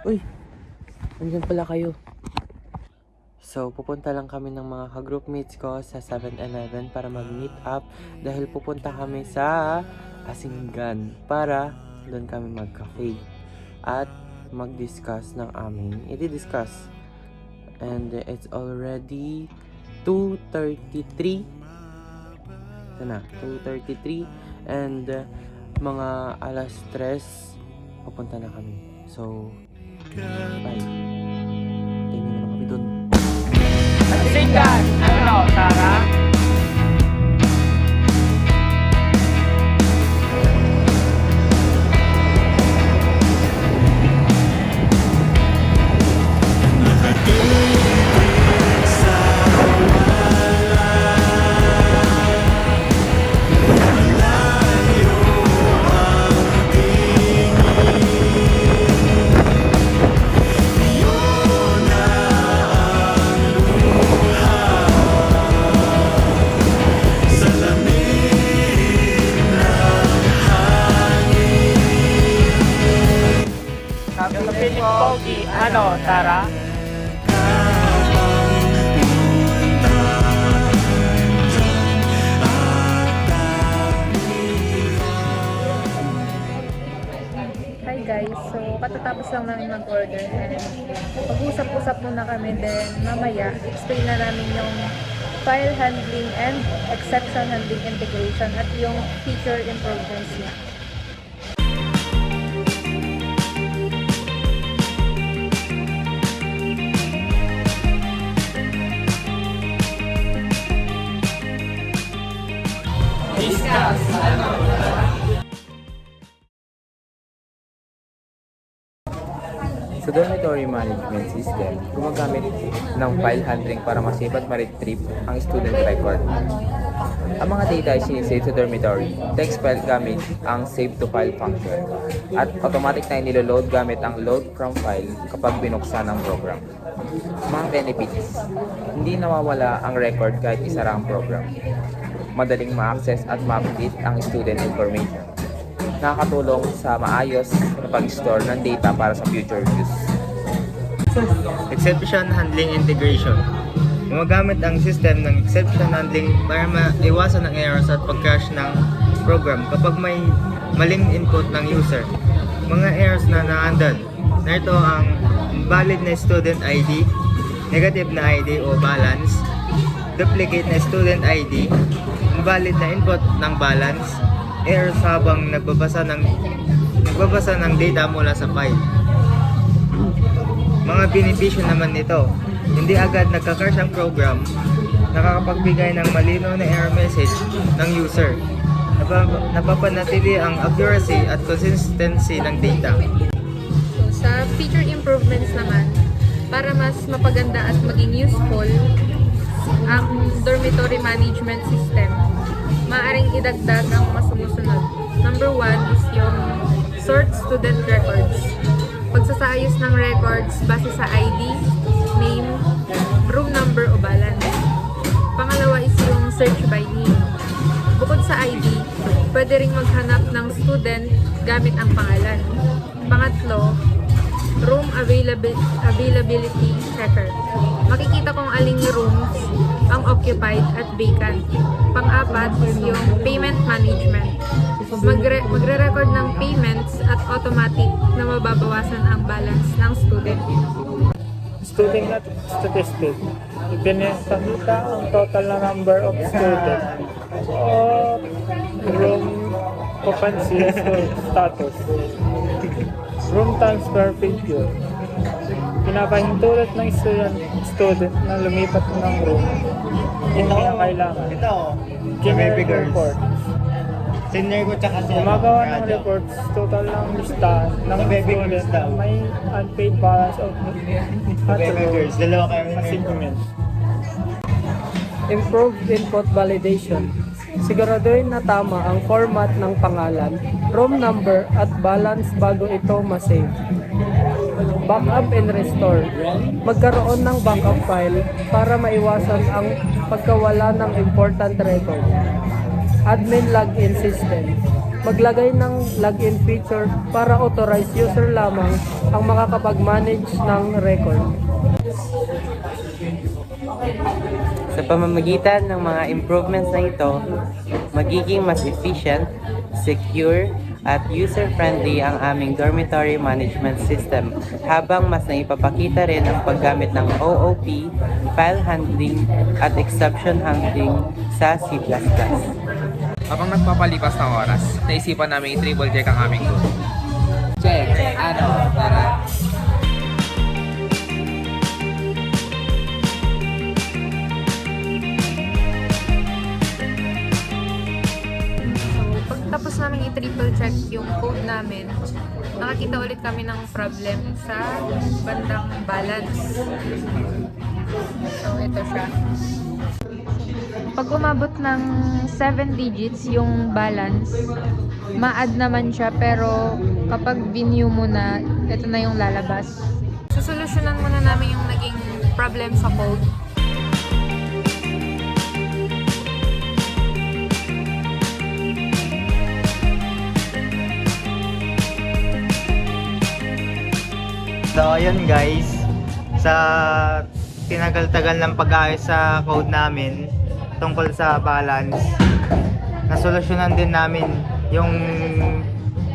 Uy, andyan pala kayo. So, pupunta lang kami ng mga ka-groupmates ko sa 7-Eleven para mag-meet up dahil pupunta kami sa Asinggan para doon kami mag-cafe at mag-discuss ng aming i-discuss. And it's already 2:33. Ito na, 2:33 and mga alas 3 pupunta na kami. So, bye. Tingnan naman kami doon. Asinggan! Ano, Tara? Philip Pogi, ano, Tara? Hi guys, so katatapos lang namin mag-order and pag-usap-usap muna kami, then mamaya explain na namin yung file handling and exception handling integration at yung feature improvements niya. Sa dormitory management system, gumagamit ng file handling para masave at ma-retrieve ang student record. Ang mga data ay sinisave sa dormitory. Text file gamit ang save to file function. At automatic na iniloload gamit ang load from file kapag binuksan ng program. Mga benefits: hindi nawawala ang record kahit isara ang program. Madaling ma-access at ma-update ang student information. Nakakatulong sa maayos na pag-store ng data para sa future use. Exception handling integration. Gumagamit ang system ng exception handling para maiwasan ang errors at pag-crash ng program kapag may maling input ng user. Mga errors na na-handle. Narito ang valid na student ID, negative na ID o balance, duplicate na student ID, invalid na input ng balance, errors habang nagbabasa ng data mula sa file. Mga benepisyo naman nito: hindi agad nagka-crash ang program, nakakapagbigay ng malinaw na error message ng user, napapanatili ang accuracy at consistency ng data. So, sa feature improvements naman, para mas mapaganda at maging useful ang dormitory management system, maaaring idagdag ang mga sumusunod. Number 1 is yung sort student records. Pagsasaayos ng records base sa ID, name, room number o balance. Pangalawa is yung search by name. Bukod sa ID, pwede ring maghanap ng student gamit ang pangalan. Pangatlo, room availability checker. Makikita kung aling rooms ang occupied at vacant. Pang-apat is yung payment management. Magre-record ng payments at automatic na mababawasan ang balance ng student. Student statistic. Ipinakita ang total na number of students o room occupancy status. Room transfer figure. Pinapahintulot ng student na lumipat ng room. Yun ang kailangan. Ito, General report. senior ko tsaka si Gumagawa ng reports, total ng lista ng student na may unpaid balance of girls, dalawa kayo. assignment. Improved input validation. Siguraduhin na tama ang format ng pangalan, room number at balance bago ito masave. Backup and restore. Magkaroon ng backup file para maiwasan ang pagkawala ng important record. Admin login system. maglagay ng login feature para authorized user lamang ang makakapag-manage ng record. Sa pamamagitan ng mga improvements na ito, magiging mas efficient, secure, at user-friendly ang aming dormitory management system habang mas naipapakita rin ang paggamit ng OOP, file handling, at exception handling sa C++. Habang nagpapalipas ng oras, naisipan namin i-triple check ang aming code. Check! Tara! Pagtapos namin i-triple check yung code namin, nakakita ulit kami ng problem sa bandang balance. So, ito siya. Pag umabot ng 7 digits yung balance, ma-add naman siya, pero kapag view mo na, ito na yung lalabas. Susolusyonan muna namin yung naging problem sa code. So ayun guys, sa tinagal-tagal ng pag-ayos sa code namin tungkol sa balance, nasolusyonan din namin yung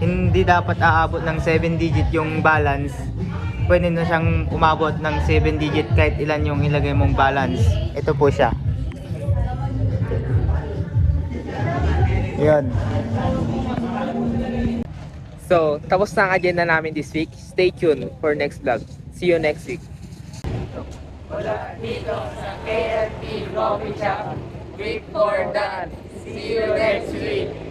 hindi dapat aabot ng 7 digit yung balance. Pwede na siyang umabot ng 7 digit kahit ilan yung ilagay mong balance. Ito po siya. Yun. So, tapos na ang agenda namin this week. Stay tuned for next vlog. See you next week. Before that, see you next week.